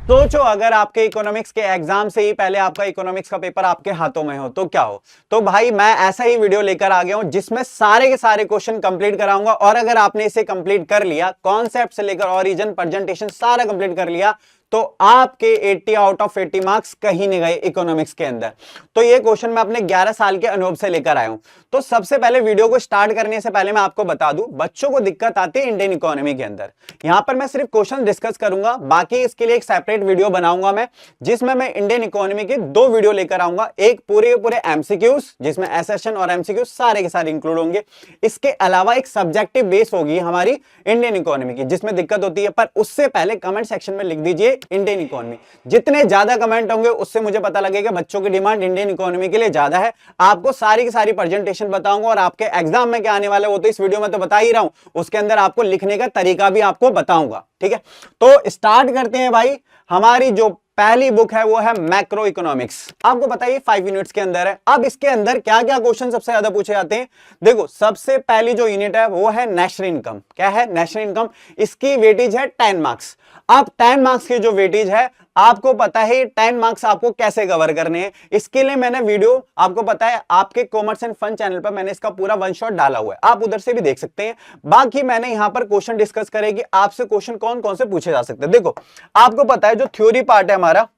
सोचो अगर आपके इकोनॉमिक्स के एग्जाम से ही पहले आपका इकोनॉमिक्स का पेपर आपके हाथों में हो तो क्या हो। तो भाई मैं ऐसा ही वीडियो लेकर आ गया हूं जिसमें सारे के सारे क्वेश्चन कंप्लीट कराऊंगा, और अगर आपने इसे कंप्लीट कर लिया, कॉन्सेप्ट से लेकर ओरिजिन प्रेजेंटेशन सारा कंप्लीट कर लिया, तो आपके 80 आउट ऑफ 80 मार्क्स कहीं नहीं गए इकोनॉमिक्स के अंदर। तो ये क्वेश्चन मैं अपने 11 साल के अनुभव से लेकर आया हूं। तो सबसे पहले वीडियो को स्टार्ट करने से पहले मैं आपको बता दूं, बच्चों को दिक्कत आती है इंडियन इकोनॉमी के अंदर। यहां पर मैं सिर्फ क्वेश्चन डिस्कस करूंगा, बाकी इसके लिए एक सेपरेट वीडियो बनाऊंगा मैं, जिसमें मैं इंडियन इकोनॉमी के 2 वीडियो लेकर आऊंगा। एक पूरे पूरे एमसीक्यूज जिसमें एसेशन और एमसीक्यूज सारे के सारे इंक्लूड होंगे। इसके अलावा एक सब्जेक्टिव बेस होगी हमारी इंडियन इकोनॉमी की, जिसमें दिक्कत होती है। पर उससे पहले कमेंट सेक्शन में लिख दीजिए इंडियन इकोनॉमी। जितने ज्यादा कमेंट होंगे उससे मुझे पता लगेगा बच्चों की डिमांड इंडियन इकोनॉमी के लिए ज्यादा है। आपको सारी की सारी प्रेजेंटेशन बताऊंगा, और आपके एग्जाम में क्या आने वाला है वो तो इस वीडियो में तो बता ही रहा हूं, उसके अंदर आपको लिखने का तरीका भी आपको बताऊंगा। ठीक है, तो स्टार्ट करते हैं भाई। हमारी जो पहली बुक है वो है मैक्रो इकोनॉमिक्स। आपको पता है 5 यूनिट्स के अंदर है। अब इसके अंदर क्या क्या क्वेश्चन सबसे ज्यादा पूछे जाते हैं, देखो सबसे पहली जो यूनिट है वो है नेशनल इनकम। क्या है नेशनल इनकम? इसकी वेटेज है 10 मार्क्स। अब 10 मार्क्स की जो वेटेज है, आपको पता है 10 मार्क्स आपको कैसे कवर करने हैं। इसके लिए मैंने वीडियो, आपको पता है आपके कॉमर्स एंड फन चैनल पर मैंने इसका पूरा वन शॉट डाला हुआ है, आप उधर से भी देख सकते हैं। बाकी मैंने यहां पर क्वेश्चन डिस्कस करेगी आपसे क्वेश्चन कौन कौन से पूछे जा सकते हैं। देखो आपको पता है जो थ्योरी पार्ट है हमारा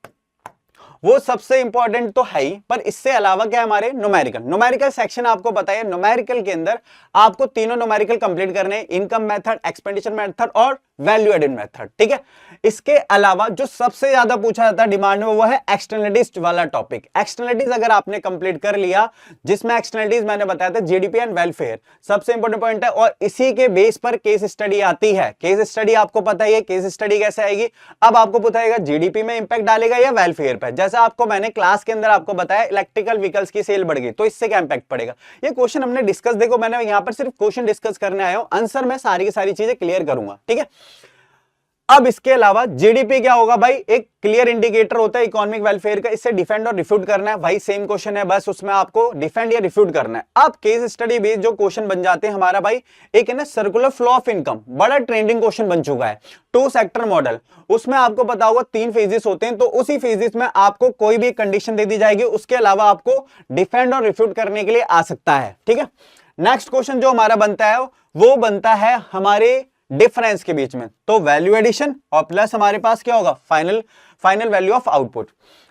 वो सबसे इंपॉर्टेंट तो है ही, पर इससे अलावा क्या है हमारे न्यूमेरिकल सेक्शन। आपको पता है न्यूमेरिकल के अंदर आपको तीनों न्यूमेरिकल कंप्लीट करने हैं, इनकम मेथड, एक्सपेंडिचर मेथड और वैल्यू एडेड मेथड। ठीक है, इसके अलावा जो सबसे ज्यादा पूछा जाता है डिमांड में वो है एक्सटर्नलिटीज वाला टॉपिक। एक्सटर्नलिटीज अगर आपने कंप्लीट कर लिया, जिसमें एक्सटर्नलिटीज मैंने बताया था जीडीपी एंड वेलफेयर सबसे इंपॉर्टेंट पॉइंट है, और इसी के बेस पर केस स्टडी आती है। केस स्टडी आपको पता ही है, केस स्टडी कैसे आएगी। अब आपको बताएगा जीडीपी में इंपैक्ट डालेगा या वेलफेयर पर। जैसा आपको मैंने क्लास के अंदर आपको बताया इलेक्ट्रिकल व्हीकल्स की सेल बढ़ गई तो इससे क्या इंपैक्ट पड़ेगा, ये क्वेश्चन हमने डिस्कस। देखो मैंने यहां पर सिर्फ क्वेश्चन डिस्कस करने आया हूं, आंसर मैं सारी की सारी चीजें क्लियर करूंगा। ठीक है, अब इसके अलावा जीडीपी क्या होगा भाई, एक क्लियर इंडिकेटर होता है इकोनॉमिक वेलफेयर का, इससे डिफेंड और रिफ्यूट करना है। भाई सेम क्वेश्चन है, बस उसमें आपको डिफेंड या रिफ्यूट करना है। अब केस स्टडी बेस्ड जो क्वेश्चन बन जाते हैं हमारा भाई, एक है ना सर्कुलर फ्लो ऑफ इनकम, बड़ा ट्रेंडिंग क्वेश्चन बन चुका है। 2 सेक्टर मॉडल, उसमें आपको पता होगा 3 फेजेस होते हैं, तो उसी फेजेस में आपको कोई भी कंडीशन दे दी जाएगी, उसके अलावा आपको डिफेंड और रिफ्यूट करने के लिए आ सकता है। ठीक है, नेक्स्ट क्वेश्चन जो हमारा बनता है वो बनता है हमारे डिफरेंस के बीच में, तो वैल्यू एडिशन और प्लस हमारे पास क्या होगा फाइनल वैल्यू ऑफ आउटपुट।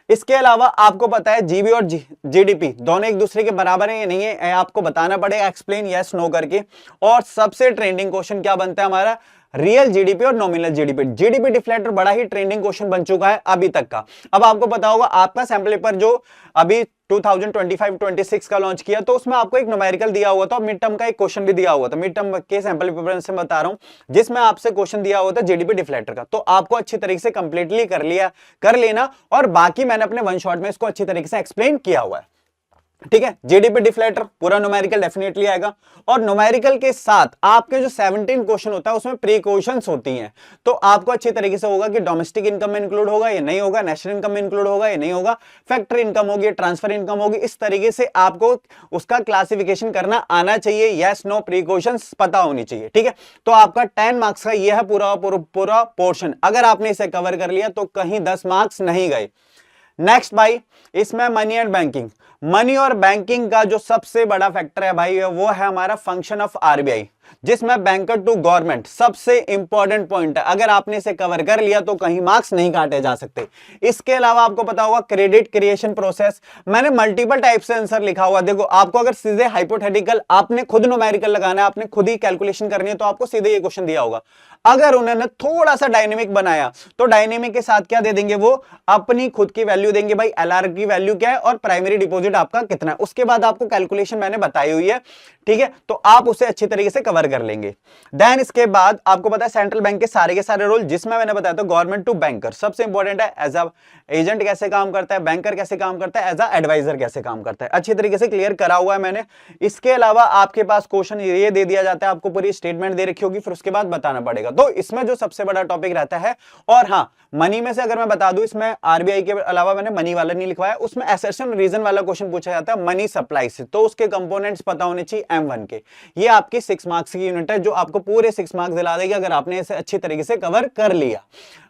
इसके अलावा आपको पता है जीबी और जीडीपी दोनों एक दूसरे के बराबर है या नहीं है, आपको बताना पड़ेगा एक्सप्लेन यस नो करके। और सबसे ट्रेंडिंग क्वेश्चन क्या बनता है हमारा, रियल जीडीपी और नॉमिनल जीडीपी। जीडीपी डिफ्लेक्टर बड़ा ही ट्रेंडिंग क्वेश्चन बन चुका है अभी तक का। अब आपको पता होगा आपका सैंपल पेपर जो अभी 2025-26 का लॉन्च किया, तो उसमें आपको एक न्यूमेरिकल दिया हुआ था, मिड टर्म का एक क्वेश्चन भी दिया हुआ था। मिड टर्म के सैंपल पेपर से बता रहा हूं, जिसमें आपसे क्वेश्चन दिया हुआ था जीडीपी डिफ्लेक्टर का, तो आपको अच्छी तरीके से कंप्लीटली कर लेना, और बाकी मैंने अपने वन शॉट में इसको अच्छी तरीके से एक्सप्लेन किया हुआ है। ठीक है, जीडीपी डिफ्लेक्टर पूरा न्यूमेरिकल डेफिनेटली आएगा, और न्यूमेरिकल के साथ आपके जो 17 क्वेश्चन होता है उसमें प्रीक्वेश्चंस होती हैं, तो आपको अच्छी तरीके से होगा कि डोमेस्टिक इनकम में इंक्लूड होगा या नहीं होगा, नेशनल इनकम में इंक्लूड होगा या नहीं होगा, फैक्टर इनकम होगी, ट्रांसफर इनकम होगी। इस तरीके से आपको उसका क्लासिफिकेशन करना आना चाहिए, यस नो प्रीक्वेश्चंस पता होनी चाहिए। ठीक है, तो आपका 10 मार्क्स का यह है पूरा पोर्शन। अगर आपने इसे कवर कर लिया तो कहीं 10 मार्क्स नहीं गए। नेक्स्ट भाई, इसमें मनी एंड बैंकिंग। मनी और बैंकिंग का जो सबसे बड़ा फैक्टर है भाई वो है हमारा फंक्शन ऑफ आरबीआई, जिसमें बैंकर टू गवर्नमेंट सबसे इंपॉर्टेंट पॉइंट है। अगर आपने इसे कवर कर लिया तो कहीं मार्क्स नहीं काटे जा सकते। इसके अलावा आपको पता होगा क्रेडिट क्रिएशन प्रोसेस, मैंने मल्टीपल टाइप से आंसर लिखा हुआ। देखो आपको अगर सीधे हाइपोथेटिकल आपने खुद न्यूमेरिकल लगाना है, आपने खुद ही कैलकुलेशन करनी है, तो आपको सीधे ये क्वेश्चन दिया होगा। अगर उन्होंने थोड़ा सा डायनेमिक बनाया तो डायनेमिक के साथ क्या दे देंगे, वो अपनी खुद की वैल्यू देंगे। भाई एलआर की वैल्यू क्या है और प्राइमरी डिपॉजिट आपका कितना है, उसके बाद आपको कैलकुलेशन मैंने बताई हुई है। ठीक है, तो आप उसे अच्छी तरीके से कवर कर लेंगे। देन इसके बाद आपको पता है सेंट्रल बैंक के सारे रोल, जिसमें मैंने बताया था गवर्नमेंट टू बैंकर सबसे इंपॉर्टेंट है। एज अ एजेंट कैसे काम करता है, बैंकर कैसे काम करता है, एज अ एडवाइजर कैसे काम करता है, अच्छी तरीके से क्लियर करा हुआ है मैंने। इसके अलावा आपके पास क्वेश्चन ये दे दिया जाता है, आपको पूरी स्टेटमेंट दे रखी होगी, फिर उसके बाद बताना पड़ेगा। तो इसमें जो सबसे बड़ा टॉपिक रहता है, और हाँ मनी में से अगर मैं बता दूं, इसमें आरबीआई के अलावा मैंने मनी वाला नहीं लिखवाया, उसमें एसेशन रीजन वाला क्वेश्चन पूछा जाता है मनी सप्लाई से, तो उसके कंपोनेंट्स पता होने चाहिए, M1 के। ये आपकी 6 मार्क्स की यूनिट है जो आपको पूरे 6 मार्क्स दिला देगी अगर आपने इसे अच्छी तरीके से कवर कर लिया।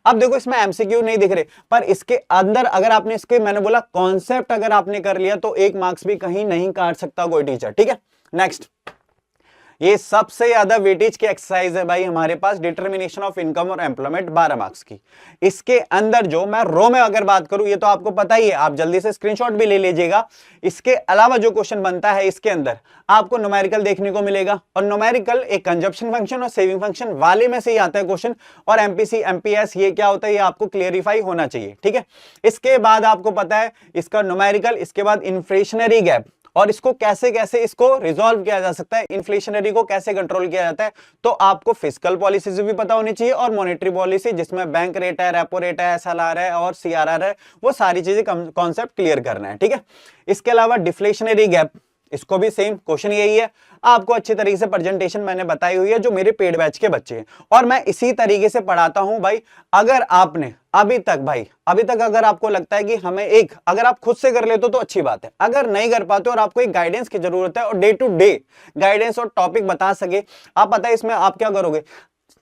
अब देखो इसमें एमसीक्यू नहीं दिख रहे, पर इसके अंदर अगर आपने इसके मैंने बोला कॉन्सेप्ट अगर आपने कर लिया तो 1 मार्क्स भी कहीं नहीं काट सकता कोई टीचर, ठीक है। नेक्स्ट, ये सबसे ज्यादा वेटेज की एक्सरसाइज है भाई हमारे पास, डिटर्मिनेशन ऑफ इनकम और एम्प्लॉयमेंट 12 मार्क्स की। इसके अंदर जो मैं रो में अगर बात करूं, ये तो आपको पता ही है, आप जल्दी से स्क्रीनशॉट भी ले लीजिएगा। इसके अलावा जो क्वेश्चन बनता है इसके अंदर आपको न्यूमेरिकल देखने को मिलेगा, और न्यूमेरिकल एक कंजप्शन फंक्शन और सेविंग फंक्शन वाले में से ही आता है क्वेश्चन, और एमपीसी एमपीएस ये क्या होता है ये आपको क्लियरिफाई होना चाहिए, ठीक है। इसके बाद आपको पता है इसका न्यूमेरिकल, इसके बाद इन्फ्लेशनरी गैप, और इसको कैसे कैसे इसको रिजॉल्व किया जा सकता है, इन्फ्लेशनरी को कैसे कंट्रोल किया जाता है। तो आपको फिस्कल पॉलिसी भी पता होनी चाहिए और मॉनेटरी पॉलिसी, जिसमें बैंक रेट है, रेपो रेट है, एसएलआर है और सीआरआर है, वो सारी चीजें कॉन्सेप्ट क्लियर करना है, ठीक है। इसके अलावा डिफ्लेशनरी गैप, इसको भी सेम क्वेश्चन यही है, आपको अच्छी तरीके से प्रेजेंटेशन मैंने बताई हुई है जो मेरे पेड बैच के बच्चे हैं, और मैं इसी तरीके से पढ़ाता हूं भाई। अगर आपने अभी तक अगर आपको लगता है कि हमें अगर आप खुद से कर लेते हो तो अच्छी बात है, अगर नहीं कर पाते और आपको एक गाइडेंस की जरूरत है और डे टू डे गाइडेंस और टॉपिक बता सके, आप पता है इसमें आप क्या करोगे,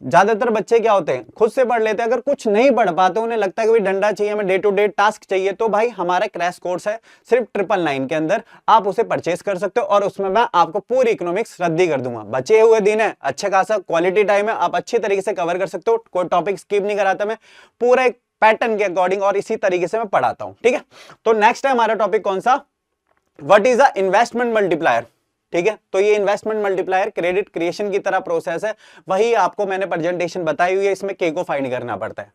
ज्यादातर बच्चे क्या होते हैं खुद से पढ़ लेते हैं, अगर कुछ नहीं पढ़ पाते उन्हें लगता है कि भाई डंडा चाहिए, हमें डे टू डे टास्क चाहिए, तो भाई हमारा क्रैश कोर्स है सिर्फ 999 के अंदर, आप उसे परचेस कर सकते हो, और उसमें मैं आपको पूरी इकोनॉमिक्स रद्दी कर दूंगा। बचे हुए दिन है, अच्छा खासा क्वालिटी टाइम है, आप अच्छी तरीके से कवर कर सकते हो, कोई टॉपिक स्किप नहीं कराता मैं, पूरा एक पैटर्न के अकॉर्डिंग और इसी तरीके से मैं पढ़ाता हूं, ठीक है। तो नेक्स्ट है हमारा टॉपिक कौन सा, what is the investment multiplier, ठीक है। तो ये इन्वेस्टमेंट मल्टीप्लायर क्रेडिट क्रिएशन की तरह प्रोसेस है, वही आपको मैंने प्रेजेंटेशन बताई हुई है, इसमें के को फाइंड करना पड़ता है।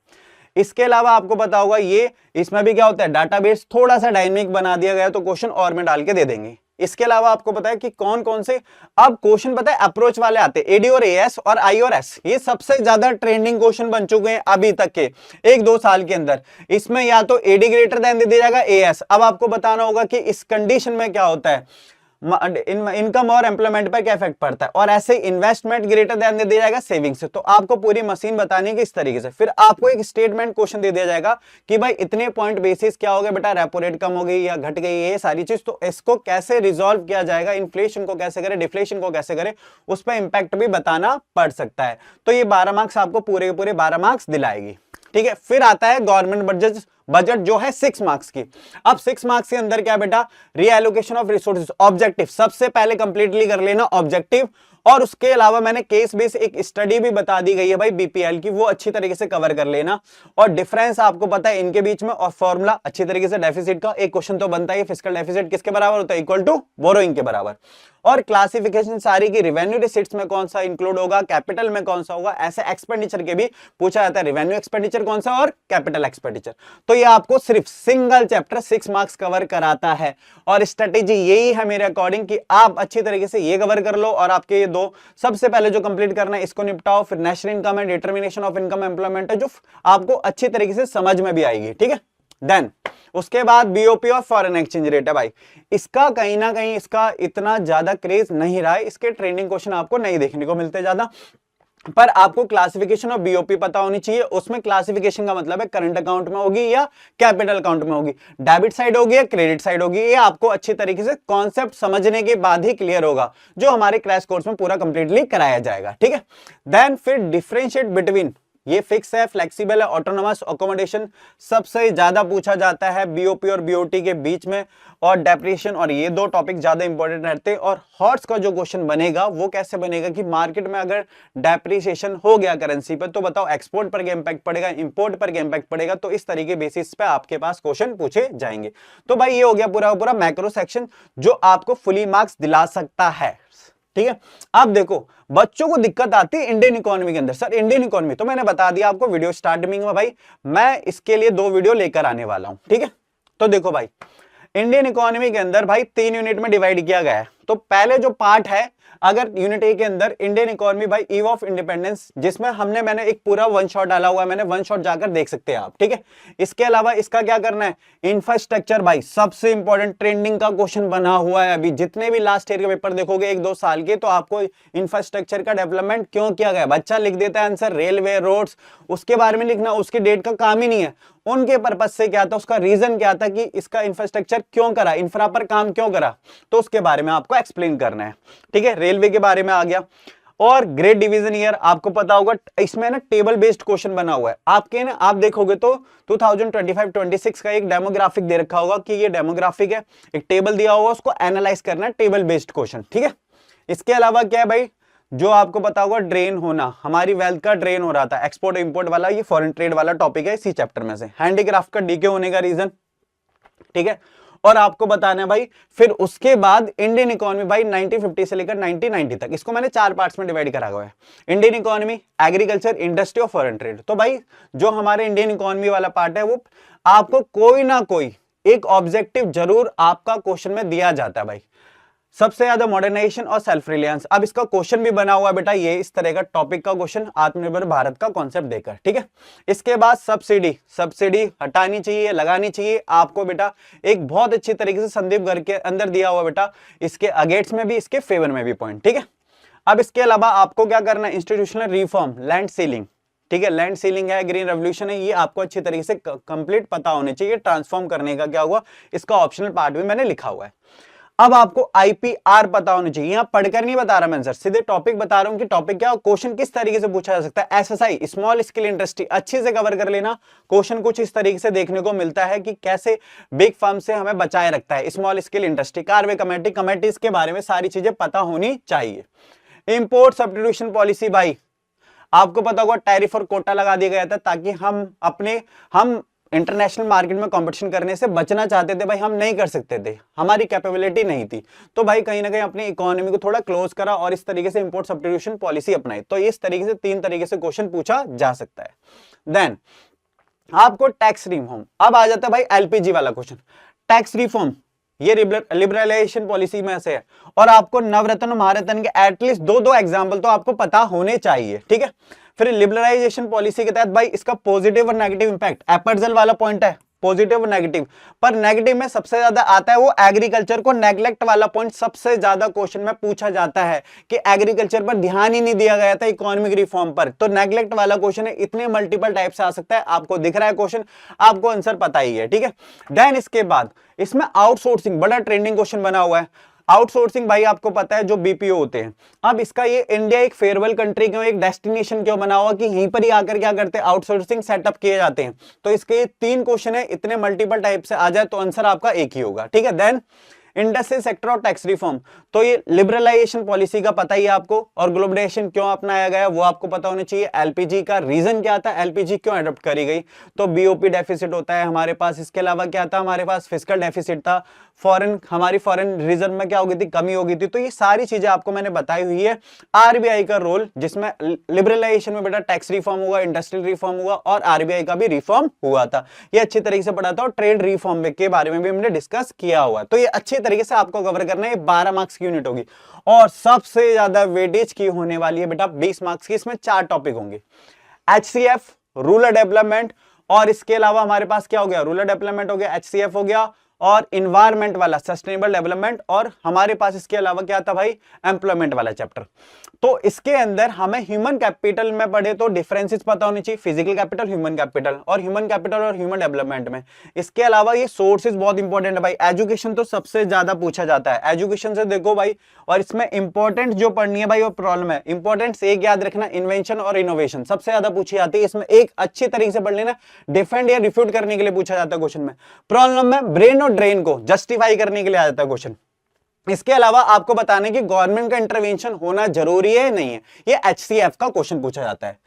इसके अलावा आपको पता होगा ये इसमें भी क्या होता है, डाटाबेस थोड़ा सा डायनेमिक बना दिया गया तो क्वेश्चन और में डाल के दे देंगे। इसके अलावा आपको पता है कि कौन कौन से अब क्वेश्चन पता है अप्रोच वाले आते हैं, एडी और एएस और आई और एस, ये सबसे ज्यादा ट्रेंडिंग क्वेश्चन बन चुके हैं अभी तक के 1-2 साल के अंदर। इसमें या तो एडी ग्रेटर देन दे दिया जाएगा एएस, अब आपको बताना होगा कि इस कंडीशन में क्या होता है, इनकम और एम्प्लॉयमेंट पर क्या इफेक्ट पड़ता है, और ऐसे इन्वेस्टमेंट ग्रेटर देन दे दिया जाएगा सेविंग्स। तो आपको पूरी मशीन बतानी है कि इस तरीके से, फिर आपको एक स्टेटमेंट क्वेश्चन दे दिया जाएगा कि भाई इतने पॉइंट बेसिस क्या हो गया बेटा, रेपो रेट कम हो गई या घट गई, ये सारी चीज, तो इसको कैसे रिजॉल्व किया जाएगा, इन्फ्लेशन को कैसे करे, डिफ्लेशन को कैसे करे, उस पर इंपैक्ट भी बताना पड़ सकता है। तो ये 12 मार्क्स आपको पूरे के पूरे 12 मार्क्स दिलाएगी, ठीक है। फिर आता है गवर्नमेंट बजट जो है 6 मार्क्स की। अब 6 मार्क्स के अंदर क्या बेटा, रीएलोकेशन ऑफ रिसोर्सेज, ऑब्जेक्टिव सबसे पहले कंप्लीटली कर लेना ऑब्जेक्टिव, और उसके अलावा मैंने केस बेस एक स्टडी भी बता दी गई है भाई बीपीएल की, वो अच्छी तरीके से कवर कर लेना, और डिफरेंस आपको पता है इनके बीच में, और फॉर्मूला अच्छी तरीके से, डेफिसिट का एक क्वेश्चन तो बनता है, फिस्कल डेफिसिट किसके बराबर होता है, इक्वल टू बोरोइंग के बराबर, और क्लासिफिकेशन सारी की रिवेन्यू रिसीट्स में कौन सा इंक्लूड होगा, कैपिटल में कौन सा होगा, ऐसे एक्सपेंडिचर के भी पूछा जाता है, रिवेन्यू एक्सपेंडिचर कौन सा और कैपिटल एक्सपेंडिचर। तो ये आपको सिर्फ सिंगल चैप्टर 6 मार्क्स कवर कराता है, और स्ट्रेटेजी यही है मेरे अकॉर्डिंग कि आप अच्छी तरीके से ये कवर कर लो, और आपके ये दो सबसे पहले जो कंप्लीट करना है इसको निपटाओ, फिर नेशनल इनकम है, डिटर्मिनेशन ऑफ इनकम एम्प्लॉयमेंट है, जो आपको अच्छी तरीके से समझ में भी आएगी, ठीक है। देन उसके बाद बीओपी और फॉरेन एक्सचेंज रेट है भाई, इसका कहीं ना कहीं इसका इतना ज्यादा क्रेज नहीं रहा है, इसके ट्रेंडिंग क्वेश्चन आपको नहीं देखने को मिलते ज्यादा, पर आपको क्लासिफिकेशन ऑफ बीओपी पता होनी चाहिए। उसमें क्लासिफिकेशन का मतलब है करंट अकाउंट में होगी या कैपिटल अकाउंट में होगी, डेबिट साइड होगी या क्रेडिट साइड होगी, ये आपको अच्छी तरीके से कॉन्सेप्ट समझने के बाद ही क्लियर होगा, जो हमारे क्रैश कोर्स में पूरा कंप्लीटली कराया जाएगा, ठीक है। देन फिर डिफरेंशिएट बिटवीन, ये फिक्स है, फ्लेक्सिबल है, ऑटोनोमस अकोमोडेशन सबसे ज्यादा पूछा जाता है बीओपी और बीओटी के बीच में, और डेप्रिसिएशन, और ये दो टॉपिक ज्यादा इंपॉर्टेंट रहते हैं। और हॉर्स का जो क्वेश्चन बनेगा वो कैसे बनेगा कि मार्केट में अगर डेप्रिसिएशन हो गया करेंसी पर, तो बताओ एक्सपोर्ट पर क्या इंपैक्ट पड़ेगा, इंपोर्ट पर क्या इंपैक्ट पड़ेगा, तो इस तरीके बेसिस पे आपके पास क्वेश्चन पूछे जाएंगे। तो भाई ये हो गया पूरा पूरा मैक्रो सेक्शन जो आपको फुली मार्क्स दिला सकता है, ठीक है। अब देखो बच्चों को दिक्कत आती है इंडियन इकोनॉमी के अंदर, सर इंडियन इकोनॉमी तो मैंने बता दिया आपको वीडियो स्टार्टिंग में, भाई मैं इसके लिए 2 वीडियो लेकर आने वाला हूं, ठीक है। तो देखो भाई इंडियन इकोनॉमी के अंदर भाई 3 यूनिट में डिवाइड किया गया है। तो पहले जो पार्ट है, अगर यूनिट ए के अंदर इंडियन इकोनॉमी भाई ईव ऑफ इंडिपेंडेंस, जिसमें मैंने एक पूरा वन शॉट डाला हुआ है, मैंने वन शॉट जाकर देख सकते हैं आप, ठीक है। इसके अलावा इसका क्या करना है, इंफ्रास्ट्रक्चर भाई सबसे इंपॉर्टेंट ट्रेंडिंग का क्वेश्चन बना हुआ है। अभी जितने भी लास्ट ईयर के पेपर देखोगे 1-2 साल के, तो आपको इंफ्रास्ट्रक्चर का डेवलपमेंट क्यों किया गया, बच्चा लिख देता है आंसर रेलवे रोड्स, उसके बारे में लिखना उसकी डेट का काम ही नहीं है, उनके पर्पस से क्या था, उसका रीजन क्या था कि इसका इंफ्रास्ट्रक्चर क्यों करा, इंफ्रा पर काम क्यों करा, तो उसके बारे में आपको एक्सप्लेन करना है। ठीक है, रेलवे के बारे में आ गया। और ग्रेड डिवीजन ईयर आपको पता होगा, इसमें ना टेबल बेस्ड क्वेश्चन बना हुआ है आपके ना, आप देखोगे तो 2025-26 का एक डेमोग्राफिक दे रखा होगा कि ये डेमोग्राफिक है, एक टेबल दिया होगा, उसको एनालाइज करना है, टेबल बेस्ड क्वेश्चन। ठीक है, इसके अलावा क्या है भाई, जो आपको पता होगा ड्रेन होना, हमारी वेल्थ का ड्रेन हो रहा था, एक्सपोर्ट इंपोर्ट वाला, ये फॉरेन ट्रेड वाला टॉपिक है इसी चैप्टर में से। हैंडीक्राफ्ट का डीके होने का रीजन, ठीक है। और आपको बताना है भाई, फिर उसके बाद इंडियन इकोनॉमी भाई 1950 से लेकर 1990 तक, इसको मैंने 4 पार्ट्स में डिवाइड करा हुआ है। इंडियन इकोनॉमी, एग्रीकल्चर, इंडस्ट्री और फॉरेन ट्रेड। तो भाई जो हमारे इंडियन इकोनॉमी वाला पार्ट है, वो आपको कोई ना कोई एक ऑब्जेक्टिव जरूर आपका क्वेश्चन में दिया जाता है भाई। सबसे ज्यादा मॉडर्नाइजेशन और सेल्फ रिलायंस, अब इसका क्वेश्चन भी बना हुआ है बेटा, ये इस तरह का टॉपिक का क्वेश्चन, आत्मनिर्भर भारत का कॉन्सेप्ट देकर। ठीक है, इसके बाद सब्सिडी हटानी चाहिए, लगानी चाहिए, आपको बेटा एक बहुत अच्छी तरीके से संदीप घर के अंदर दिया हुआ बेटा, इसके अगेंस्ट में भी, इसके फेवर में भी पॉइंट। ठीक है, अब इसके अलावा आपको क्या करना है, इंस्टीट्यूशनल रिफॉर्म, लैंड सीलिंग। ठीक है, लैंड सीलिंग है, ग्रीन रेवोल्यूशन है, ये आपको अच्छी तरीके से कंप्लीट पता होने चाहिए। ट्रांसफॉर्म करने का क्या हुआ, इसका ऑप्शनल पार्ट भी मैंने लिखा हुआ है। अब आपको आईपीआर पता होनी चाहिए, यहां पढ़कर नहीं बता रहा मैं सर, सीधे टॉपिक बता रहा हूं कि टॉपिक क्या, क्वेश्चन किस तरीके से पूछा जा सकता है। एसएसआई, स्मॉल स्केल इंडस्ट्री, अच्छे से कवर कर लेना। क्वेश्चन कुछ इस तरीके से देखने को मिलता है कि कैसे बिग फर्म से हमें बचाए रखता है small scale industry. Karve committee, committees के बारे में सारी चीजें पता होनी चाहिए। इंपोर्ट सब्स्टिट्यूशन पॉलिसी, भाई आपको पता होगा टैरिफ और कोटा लगा दिया गया था ताकि हम इंटरनेशनल मार्केट में कंपटीशन करने से बचना चाहते थे भाई, हम नहीं कर सकते थे, हमारी कैपेबिलिटी नहीं थी। तो भाई कहीं ना कहीं अपनी इकोनॉमी को थोड़ा क्लोज करा और इस तरीके से इंपोर्ट सब्स्टिट्यूशन पॉलिसी अपनाई। तो इस तरीके से 3 तरीके से क्वेश्चन पूछा जा सकता है। देन आपको टैक्स रिफॉर्म, अब आ जाता है भाई एलपीजी वाला क्वेश्चन। टैक्स रिफॉर्म ये लिबरलाइजेशन पॉलिसी में से है, और आपको नवरत्न महारत्न के एटलीस्ट 2 एग्जाम्पल तो आपको पता होने चाहिए। ठीक है, फिर लिबरलाइजेशन पॉलिसी के तहत भाई इसका पॉजिटिव और नेगेटिव इंपैक्ट, एपर्जल वाला पॉइंट है, पॉजिटिव और नेगेटिव, पर नेगेटिव में सबसे ज्यादा आता है वो एग्रीकल्चर को नेग्लेक्ट वाला पॉइंट, सबसे ज्यादा क्वेश्चन में पूछा जाता है कि एग्रीकल्चर पर ध्यान ही नहीं दिया गया था इकोनॉमिक रिफॉर्म पर, तो नेग्लेक्ट वाला क्वेश्चन है। इतने मल्टीपल टाइप से आ सकता है, आपको दिख रहा है क्वेश्चन, आपको आंसर पता ही है। ठीक है, देन इसके बाद इसमें आउटसोर्सिंग बड़ा ट्रेंडिंग क्वेश्चन बना हुआ है। आउटसोर्सिंग भाई आपको पता है जो बीपीओ होते हैं, अब इसका ये इंडिया एक फेयरवेल कंट्री क्यों, एक डेस्टिनेशन क्यों बना हुआ कि यहीं पर ही आकर क्या करते हैं, आउटसोर्सिंग सेटअप किए जाते हैं। तो इसके 3 क्वेश्चन है, इतने मल्टीपल टाइप से आ जाए तो आंसर आपका एक ही होगा। ठीक है, देन इंडस्ट्री सेक्टर और टैक्स रिफॉर्म, तो ये लिबरलाइजेशन पॉलिसी का पता ही है आपको, और ग्लोबलाइजेशन क्यों अपनाया गया वो आपको पता होना चाहिए। एलपीजी का रीजन क्या था, एलपीजी क्यों अडॉप्ट करी गई, तो बीओपी डेफिसिट होता है हमारे पास। इसके अलावा क्या था, हमारे पास फिस्कल डेफिसिट था, हमारी फॉरेन रिजर्व में क्या हो गई थी, कमी हो गई थी। तो ये सारी चीजें आपको मैंने बताई हुई है। आरबीआई का रोल, जिसमें लिबरलाइजेशन में बेटा टैक्स रिफॉर्म हुआ, इंडस्ट्रियल रिफॉर्म हुआ, और आरबीआई का भी रिफॉर्म हुआ था, ये अच्छी तरीके से पढ़ा था। और ट्रेड रिफॉर्म के बारे में भी हमने डिस्कस किया हुआ, तो ये अच्छे तरीके से आपको कवर करना है। 12 मार्क्स की यूनिट होगी, और सबसे ज्यादा वेटेज की होने वाली है बेटा 20 मार्क्स की। इसमें 4 टॉपिक होंगे, एचसीएफ, रूरल डेवलपमेंट, और इसके अलावा हमारे पास क्या हो गया, रूरल डेवलपमेंट हो गया, एचसीएफ हो गया, और इन्वायरमेंट वाला सस्टेनेबल डेवलपमेंट, और हमारे पास इसके अलावा क्या था भाई, एम्प्लॉयमेंट वाला चैप्टर। तो इसके अंदर हमें ह्यूमन कैपिटल में पढ़े तो डिफरेंसेस पता होनी चाहिए, फिजिकल कैपिटल, ह्यूमन कैपिटल, और ह्यूमन डेवलपमेंट में। इसके अलावा ये सोर्सेज बहुत इंपॉर्टेंट है भाई। एजुकेशन तो सबसे ज्यादा पूछा जाता है, एजुकेशन से देखो भाई, और इसमें इंपॉर्टेंट जो पढ़नी है भाई वो प्रॉब्लम है। इंपॉर्टेंट एक याद रखना, इन्वेंशन और इनोवेशन सबसे ज्यादा पूछी जाती है। इसमें एक अच्छी तरीके से पढ़ लेना, डिफेंड या रिफ्यूट करने के लिए पूछा जाता है क्वेश्चन में। प्रॉब्लम में ब्रेन और ड्रेन को जस्टिफाई करने के लिए आ जाता है क्वेश्चन। इसके अलावा आपको बताने की गवर्नमेंट का इंटरवेंशन होना जरूरी है नहीं है, ये एचसीएफ का क्वेश्चन पूछा जाता है।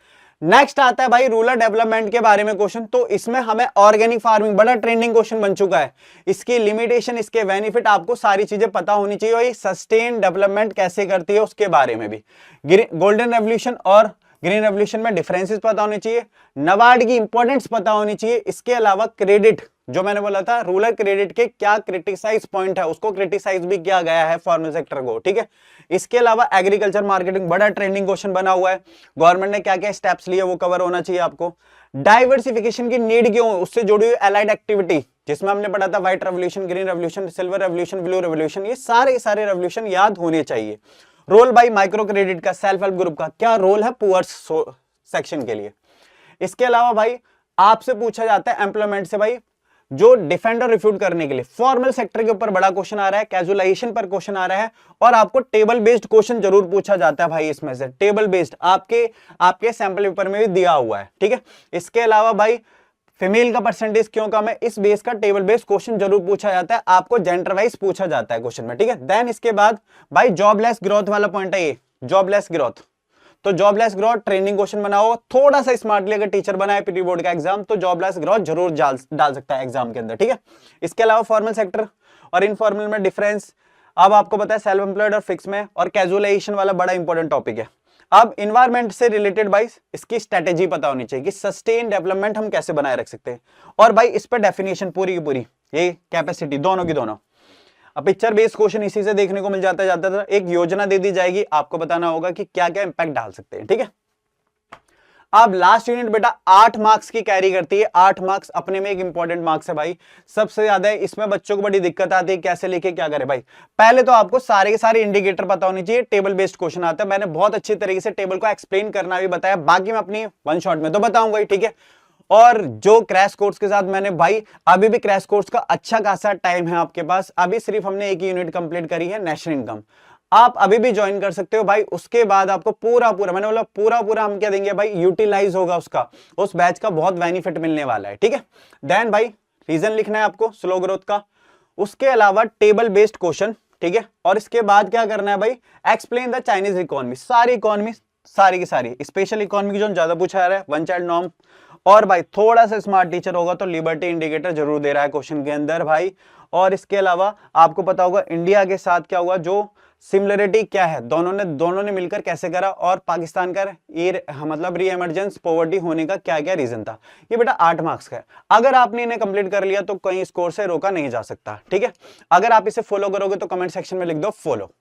नेक्स्ट आता है भाई रूरल डेवलपमेंट के बारे में क्वेश्चन, तो इसमें हमें ऑर्गेनिक फार्मिंग बड़ा ट्रेंडिंग क्वेश्चन बन चुका है, इसकी लिमिटेशन, इसके बेनिफिट आपको सारी चीजें पता होनी चाहिए, और ये सस्टेन डेवलपमेंट कैसे करती है उसके बारे में भी। गोल्डन रेवोल्यूशन और ग्रीन रेवोल्यूशन में डिफरेंसेस पता होने चाहिए, नाबार्ड की इंपॉर्टेंस पता होनी चाहिए। इसके अलावा क्रेडिट, जो मैंने बोला था रूरल क्रेडिट के क्या क्रिटिसाइज पॉइंट है, उसको क्रिटिसाइज भी किया गया है फार्मर सेक्टर को। ठीक है, इसके अलावा एग्रीकल्चर मार्केटिंग बड़ा ट्रेंडिंग क्वेश्चन बना हुआ है, गवर्नमेंट ने क्या क्या स्टेप्स लिए वो कवर होना चाहिए आपको। डाइवर्सिफिकेशन की नीड क्यों, उससे जुड़ी हुई एलाइड एक्टिविटी, जिसमें हमने पढ़ा था white revolution, green revolution, silver revolution, blue revolution, ये सारे रेवोल्यूशन याद होने चाहिए। रोल भाई माइक्रो क्रेडिट का, सेल्फ हेल्प ग्रुप का क्या रोल है पुअर्स सेक्शन के लिए। इसके अलावा भाई आपसे पूछा जाता है एम्प्लॉयमेंट से भाई जो डिफेंड और रिफ्यूट करने के लिए फॉर्मल सेक्टर के ऊपर बड़ा क्वेश्चन आ रहा है, कैजुअलाइजेशन पर क्वेश्चन आ रहा है, और आपको टेबल बेस्ड क्वेश्चन जरूर पूछा जाता है भाई। इसमें से टेबल बेस्ड आपके सैंपल पेपर में भी दिया हुआ है, ठीक है। इसके अलावा भाई फीमेल का परसेंटेज क्यों कम है, इस बेस का टेबल बेस्ड क्वेश्चन जरूर पूछा जाता है, आपको जेंडर वाइज पूछा जाता है क्वेश्चन में, ठीक है। देन इसके बाद भाई जॉबलेस ग्रोथ वाला पॉइंट है ये, जॉबलेस ग्रोथ। तो जॉबलेस ग्रोथ ट्रेंडिंग क्वेश्चन बनाओ, थोड़ा सा स्मार्टली अगर टीचर बनाए प्री बोर्ड का एग्जाम तो जॉबलेस ग्रोथ जरूर डाल सकता है एग्जाम के अंदर, ठीक है। इसके अलावा फॉर्मल सेक्टर और इनफॉर्मल में डिफरेंस अब आपको पता है, सेल्फ एम्प्लॉयड और फिक्स में, और कैजुअलाइजेशन वाला बड़ा इंपॉर्टेंट टॉपिक है। अब इन्वायरमेंट से रिलेटेड भाई इसकी स्ट्रेटेजी पता होनी चाहिए कि सस्टेन डेवलपमेंट हम कैसे बनाए रख सकते हैं, और भाई इस पर डेफिनेशन पूरी की पूरी, ये कैपेसिटी दोनों की दोनों। अब पिक्चर बेस्ड क्वेश्चन इसी से देखने को मिल जाता है, जाता था एक योजना दे दी जाएगी, आपको बताना होगा कि क्या क्या इंपैक्ट डाल सकते हैं, ठीक है। अब लास्ट यूनिट बेटा 8 मार्क्स की कैरी करती है, 8 मार्क्स अपने में एक इंपॉर्टेंट मार्क्स है भाई, सबसे ज्यादा है। इसमें बच्चों को बड़ी दिक्कत आती है कैसे लिखे क्या करे भाई। पहले तो आपको सारे के सारे इंडिकेटर पता होनी चाहिए, टेबल बेस्ड क्वेश्चन आता है, मैंने बहुत अच्छी तरीके से टेबल को एक्सप्लेन करना भी बताया, बाकी मैं अपनी वन शॉट में तो बताऊंगा ही, ठीक है। और जो क्रैश कोर्स के साथ मैंने भाई, अभी भी क्रैश कोर्स का अच्छा खासा टाइम है आपके पास, अभी सिर्फ हमने एक यूनिट कंप्लीट करी है नेशनल इनकम, आप अभी भी ज्वाइन कर सकते हो भाई। उसके बाद आपको पूरा मैंने बोला पूरा हम क्या देंगे भाई, यूटिलाइज होगा उसका, उस बैच का बहुत बेनिफिट मिलने वाला है, ठीक है। देन भाई रीजन लिखना है आपको स्लो ग्रोथ का, उसके अलावा टेबल बेस्ड क्वेश्चन, ठीक है। और इसके बाद क्या करना है भाई, एक्सप्लेन द चाइनीज इकोनॉमी, सारी इकोनॉमी सारी की सारी, स्पेशल इकोनॉमी की जो ज्यादा पूछा जा रहा है, वन चाइल्ड नॉर्म, और भाई थोड़ा सा स्मार्ट टीचर होगा तो लिबर्टी इंडिकेटर जरूर दे रहा है क्वेश्चन के अंदर भाई। और इसके अलावा आपको पता होगा इंडिया के साथ क्या हुआ, जो सिमिलरिटी क्या है, दोनों ने मिलकर कैसे करा, और पाकिस्तान का ये मतलब री एमरजेंस पॉवर्टी होने का क्या क्या रीजन था। ये बेटा 8 मार्क्स का है, अगर आपने इन्हें कंप्लीट कर लिया तो कहीं स्कोर से रोका नहीं जा सकता, ठीक है। अगर आप इसे फॉलो करोगे तो कमेंट सेक्शन में लिख दो फॉलो।